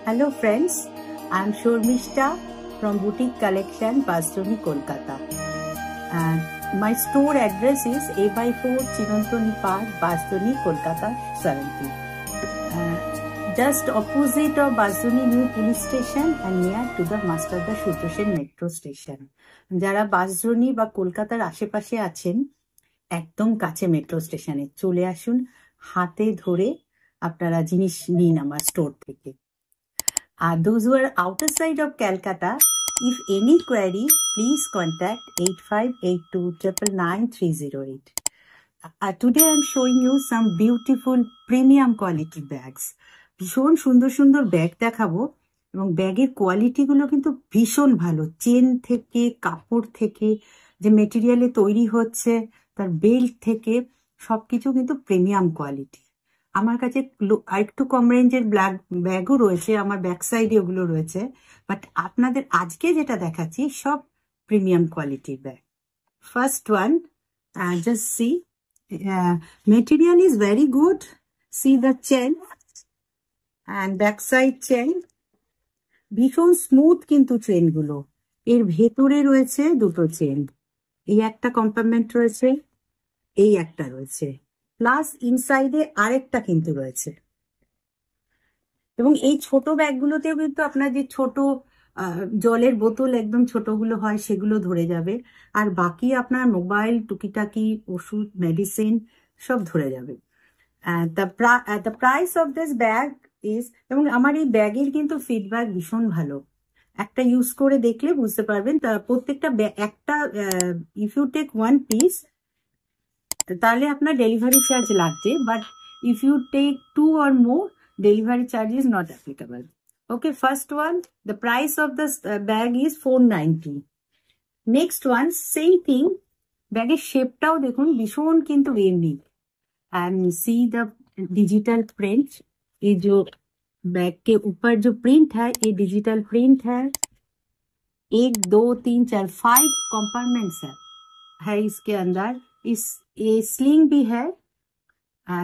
Hello friends, I am Shormishta from Boutique Collection, Basdoni, Kolkata. And my store address is A/4 Chinontoni Park, Basdoni, Kolkata, 70. Just opposite of Basdoni New Police Station and near to the Masterdar Sutro Sen Metro Station. যারা বাসজনি বা কলকাতার আশেপাশে আছেন একদম কাছে metro স্টেশনে চলে আসুন, হাতে ধরে আপনারা জিনিস নিন আমার স্টোর থেকে। আর those who are outer side of Calcutta, if any query, please contact 8582999308. Today I am showing you some beautiful premium quality bags. ভীষণ সুন্দর সুন্দর ব্যাগ দেখাবো এবং ব্যাগের কোয়ালিটিগুলো কিন্তু ভীষণ ভালো। চেন থেকে, কাপড় থেকে, যে মেটেরিয়ালে তৈরি হচ্ছে, তার বেল্ট থেকে সবকিছু কিন্তু প্রিমিয়াম কোয়ালিটি। আমার কাছে আরেকটু কম রেঞ্জের ব্যাগও রয়েছে, আমার ব্যাক সাইডে ওগুলো রয়েছে, বাট আপনাদের আজকে যেটা দেখাচ্ছি সব প্রিমিয়াম কোয়ালিটির bag. First one, just see, material is very good. C the chain and back side chain, ভীষণ স্মুথ কিন্তু চেনগুলো। এর ভেতরে রয়েছে দুটো চেন, এই একটা কম্পার্টমেন্ট রয়েছে, এই একটা রয়েছে, প্লাস ইনসাইডে আরেকটা কিন্তু রয়েছে। এবং এই ছোট ব্যাগগুলোতেও কিন্তু আপনার যে ছোট জলের বোতল একদম ছোটগুলো হয় সেগুলো ধরে যাবে, আর বাকি আপনার মোবাইল, টুকিটাকি, ওষুধ, মেডিসিন সব ধরে যাবে। The price of this bag is, এবং আমার এই ব্যাগের কিন্তু ফিডব্যাক ভীষণ ভালো। একটা ইউজ করে দেখলে বুঝতে পারবেন। প্রত্যেকটা একটা if you take one piece তাহলে আপনার ডেলিভারি চার্জ লাগছে, but if you take 2 or more, delivery charge is not applicable. Okay, first one, the price of this bag is 490. Next one, same thing, ব্যাগের শেপটাও দেখুন ভীষণ কিন্তু unique. and see the digital print, ये जो bag के ऊपर जो print है ये डिजिटल प्रिंट है। 1 2 3 4 5 कंपार्टमेंट्स है इसके अंदर। ये स्लिंग भी है।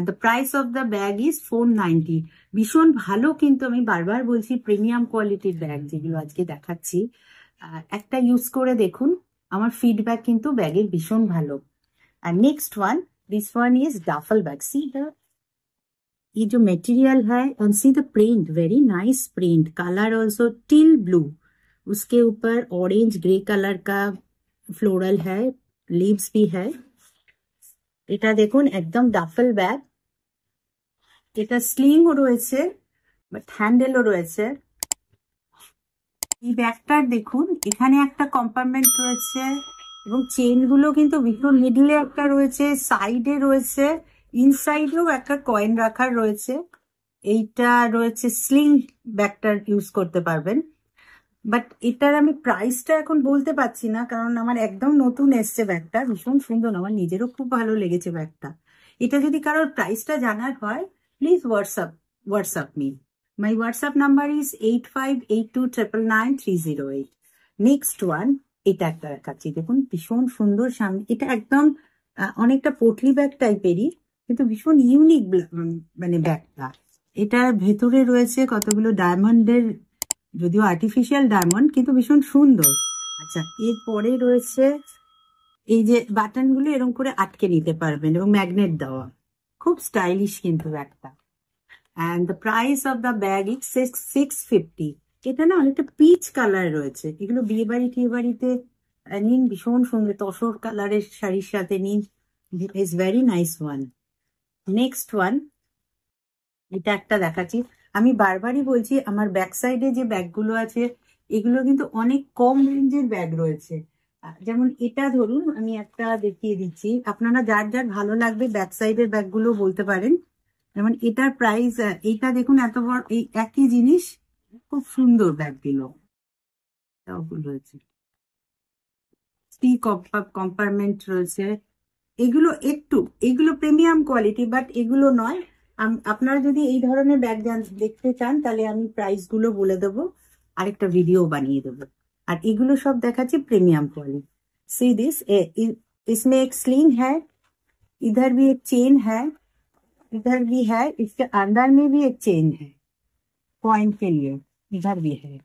the price of the bag is 490. ভীষণ ভালো কিন্তু, আমি বারবার বলছি প্রিমিয়াম কোয়ালিটির ব্যাগ যেগুলো আজকে দেখাচ্ছি, একটা ইউজ করে দেখুন। আমার ফিডব্যাক কিন্তু ব্যাগের ভীষণ ভালো। and next one, this one is duffel bag. See the ये जो मटेरियल है, and see the print, very nice print, color also teal blue, उसके ऊपर ऑरेंज ग्रे कलर का फ्लोरल है, लीव्स भी है। এটা দেখুন একদম ডাফেল ব্যাগ, এটা স্লিংও রয়েছে বাট হ্যান্ডেলও রয়েছে। এই ব্যাগটার দেখুন এখানে একটা কম্পার্টমেন্ট রয়েছে এবং চেনগুলো কিন্তু ভীষণ, মিডলে একটা রয়েছে, সাইডে রয়েছে, ইনসাইডেও একটা কয়েন রাখার রয়েছে। এইটা রয়েছে স্লিং, ব্যাগটার ইউজ করতে পারবেন। বাট এটার আমি প্রাইসটা এখন বলতে পারছি না, কারণ আমার একদম নতুন এসছে ব্যাগটা। ভীষণ সুন্দর, আমার নিজেরও খুব ভালো লেগেছে ব্যাগটা। এটা যদি কারোর প্রাইসটা জানার হয়, please WhatsApp me. My WhatsApp number is 8582999308. Next one, এটা একটা দেখাচ্ছি, দেখুন ভীষণ সুন্দর। সামনে এটা একদম অনেকটা পটলি ব্যাগ টাইপেরই, কিন্তু ভীষণ ইউনিক মানে ব্যাগটা। এটার ভেতরে রয়েছে কতগুলো ডায়মন্ডের, যদিও আর্টিফিশিয়াল ডায়মন্ড, কিন্তু ভীষণ সুন্দর। আচ্ছা, এরপরে রয়েছে এই যে বাটনগুলো এরকম করে আটকে নিতে পারবেন এবং ম্যাগনেট দেওয়া, খুব স্টাইলিশ কিন্তু ব্যাগটা। And the price of the bag is 650. এটা না অনেকটা পিচ কালার রয়েছে, এগুলো বিয়ে বাড়ি টিয়ে বাড়িতে নিন, ভীষণ সুন্দর তসর কালারের শাড়ির সাথে নিন, is very nice one. Next one, এটা একটা দেখাচ্ছি। আমি বারবারই বলছি আমার ব্যাক সাইডে যে ব্যাগগুলো আছে এগুলো কিন্তু অনেক কম রেঞ্জের ব্যাগ রয়েছে। যেমন এটা ধরুন, আমি একটা দেখিয়ে দিচ্ছি, আপনারা যার যার ভালো লাগবে ব্যাক সাইডের ব্যাগগুলো বলতে পারেন। যেমন এটার প্রাইস, এইটা দেখুন এত বড়, এই একই জিনিস, খুব সুন্দর ব্যাগগুলো রয়েছে, কম্পার্টমেন্ট রয়েছে। এগুলো প্রিমিয়াম কোয়ালিটি, বাট এগুলো নয়। আপনারা যদি এই ধরনের ব্যাগ দেখতে চান তাহলে আমি প্রাইস গুলো বলে দেবো, আরেকটা ভিডিও বানিয়ে দেবো। আর এগুলো সব দেখাচ্ছি প্রিমিয়াম কোয়ালিটি। सी दिस, इसमें एक स्लिंग है, इधर भी एक चेन है, इधर भी है, इसके अंदर में भी एक चेन है कॉइन के लिए। इधर भी है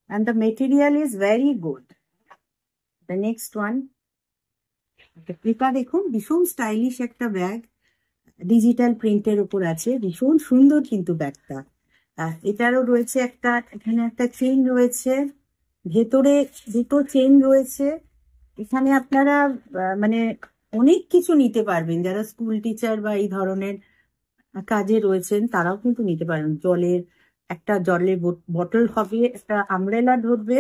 and the material is very good. The next one, এটা দেখুন ভীষণ স্টাইলিশ একটা ব্যাগ, ডিজিটাল প্রিন্টের উপর আছে, ভীষণ সুন্দর কিন্তু ব্যাগটা। এটারও রয়েছে একটা, এখানে একটা চেন রয়েছে, ভেতরে দুটো চেন রয়েছে। এখানে আপনারা মানে অনেক কিছু নিতে পারবেন, যারা স্কুল টিচার বা এই ধরনের কাজে রয়েছেন তারাও কিন্তু নিতে পারবেন। একটা জলের বটল হবে, একটা আমব্রেলা ধরবে,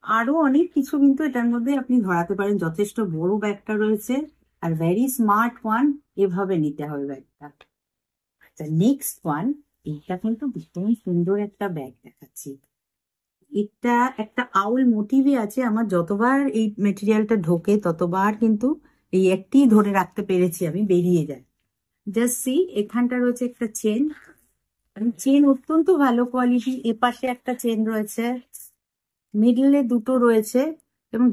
আরো অনেক কিছু কিন্তু এটার মধ্যে আপনি ধরাতে পারেন। যথেষ্ট বড় ব্যাগটা রয়েছে আর ভেরি স্মার্ট ওয়ান, এভাবে নিতে হবে ব্যাগটা। আচ্ছা নেক্সট ওয়ান, এইটা কিন্তু ভীষণ সুন্দর একটা ব্যাগ দেখাচ্ছি। এটা একটা আউল মোটিভে আছে। আমার যতবার এই মেটেরিয়ালটা ঢোকে ততবার কিন্তু এই একটি ধরে রাখতে পেরেছি আমি, বেরিয়ে যায়। জাস্ট সি, এখানটা রয়েছে একটা চেন, চেন অত্যন্ত ভালো কোয়ালিটি। এপাশে একটা চেন রয়েছে, মিডলে দুটো রয়েছে এবং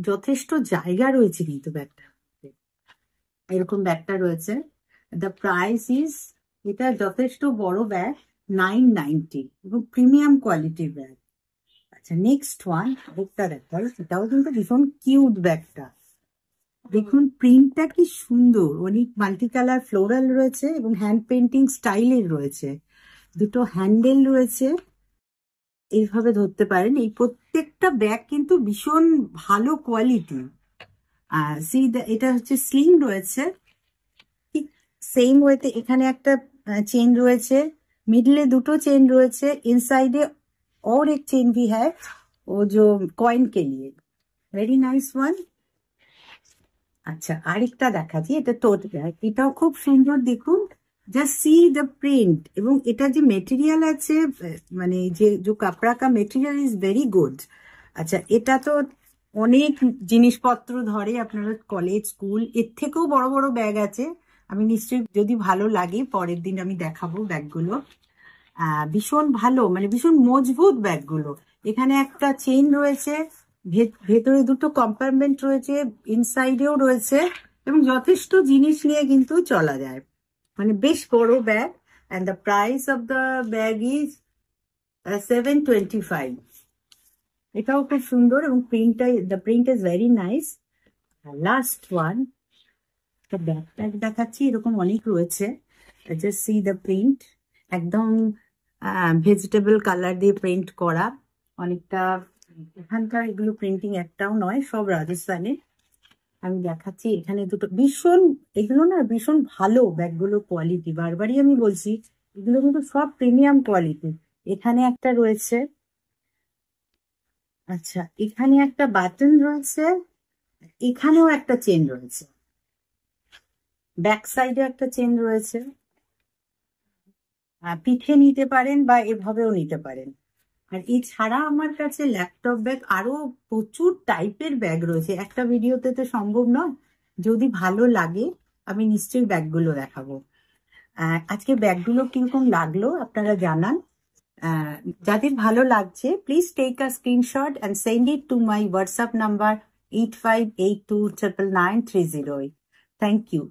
যথেষ্ট জায়গা রয়েছে কিন্তু ব্যাগটা, এরকম ব্যাগটা রয়েছে। দ্য প্রাইস ইজ, এটা যথেষ্ট বড় ব্যাগ, 990 এবং প্রিমিয়াম কোয়ালিটির ব্যাগ। আচ্ছা নেক্সট ওয়ান, বুকটা দেখাই, এটাও কিন্তু ভীষণ কিউট ব্যাগটা। দেখুন প্রিন্টটা কি সুন্দর, অনেক মাল্টি কালার ফ্লোরাল রয়েছে এবং হ্যান্ড পেন্টিং স্টাইলের রয়েছে। দুটো হ্যান্ডেল রয়েছে, এইভাবে ধরতে পারেন। এই প্রত্যেকটা ব্যাগ কিন্তু ভীষণ ভালো কোয়ালিটি। সি, এটা হচ্ছে স্লিং রয়েছে, ঠিক সেম ওয়েতে এখানে একটা চেন রয়েছে, মিডলে দুটো চেন রয়েছে, ইনসাइडে और एक चेन भी है वो जो कॉइन के लिए, वेरी नाइस वन। আচ্ছা আরেকটা দেখাচ্ছি, এটা টোট ব্যাগ, এটাও খুব সুন্দর। দেখুন জাস্ট সি দ্য প্রিন্ট, এবং এটা যে মেটেরিয়াল আছে, মানে যে কাপড়া কা মেটেরিয়াল ইজ ভেরি গুড। আচ্ছা এটা তো অনেক জিনিসপত্র ধরে, আপনারা কলেজ স্কুল, এর থেকেও বড় বড় ব্যাগ আছে। আমি নিশ্চয়ই যদি ভালো লাগে পরের দিন আমি দেখাবো ব্যাগগুলো। ভীষণ ভালো, মানে ভীষণ মজবুত ব্যাগগুলো। এখানে একটা চেইন রয়েছে, ভেতরে দুটো কম্পার্টমেন্ট রয়েছে, ইনসাইডেও রয়েছে এবং যথেষ্ট জিনিস নিয়ে কিন্তু চলা যায়, মানে বেশ বড় bag. And the price of the bag is 725। এটাও খুব সুন্দর এবং the print is very nice. Last one, একটা ব্যাগ দেখাচ্ছি, এরকম অনেক রয়েছে। জাস্ট সি দ্য প্রিন্ট, একদম ভেজিটেবল কালার দিয়ে প্রিন্ট করা, অনেকটা এখানকার এগুলো প্রিন্টিং একটাও নয়, সব রাজস্থানে। আমি দেখাচ্ছি এখানে দুটো, ভীষণ এগুলো না ভীষণ ভালো ব্যাগগুলো কোয়ালিটি, বারবারই আমি বলছি এগুলো কিন্তু সব প্রিমিয়াম কোয়ালিটি। এখানে একটা রয়েছে, আচ্ছা এখানে একটা বাটন রয়েছে, এখানেও একটা চেন রয়েছে, ব্যাক সাইডে একটা চেন রয়েছে। পিঠে নিতে পারেন বা এভাবেও নিতে পারেন। আর এছাড়া আমার কাছে ল্যাপটপ ব্যাগ আরো প্রচুর টাইপের ব্যাগ রয়েছে, একটা ভিডিওতে তো সম্ভব নয়। যদি ভালো লাগে আমি নিশ্চয়ই ব্যাগগুলো দেখাবো। আজকে ব্যাগগুলো কিরকম লাগলো আপনারা জানান। যাদের ভালো লাগছে please take a screenshot and send it to my WhatsApp number 8582999308। Thank you.